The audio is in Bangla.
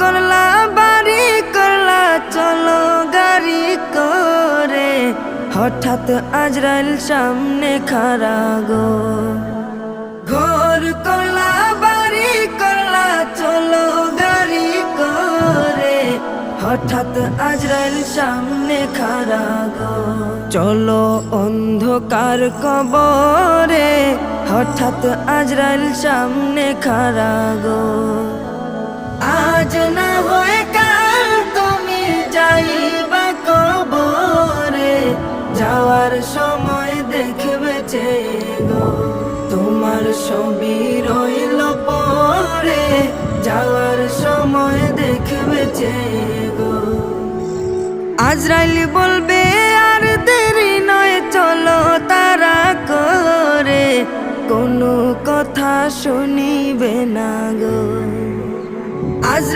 করলা বাড়ি করলা চলো গাড়ি করে, হঠাৎ আজরাইল সামনে খাড়া গো। ঘর করলা বাড়ি করলা চলো গাড়ি করে, হঠাৎ আজরাইল সামনে খাড়া গো। চলো অন্ধকার কবরে, হঠাৎ আজরাইল সামনে খাড়া গো। আজ না হয় কাল তুমি যাইবা কবরে, যাওয়ার সময় দেখবে গো। তোমার ছবি রইল পরে, যাওয়ার সময় দেখবে গো। আজরাইল বলবে আর দেরি নয় চলো তারা করে, কোনো কথা শুনিবে না গো।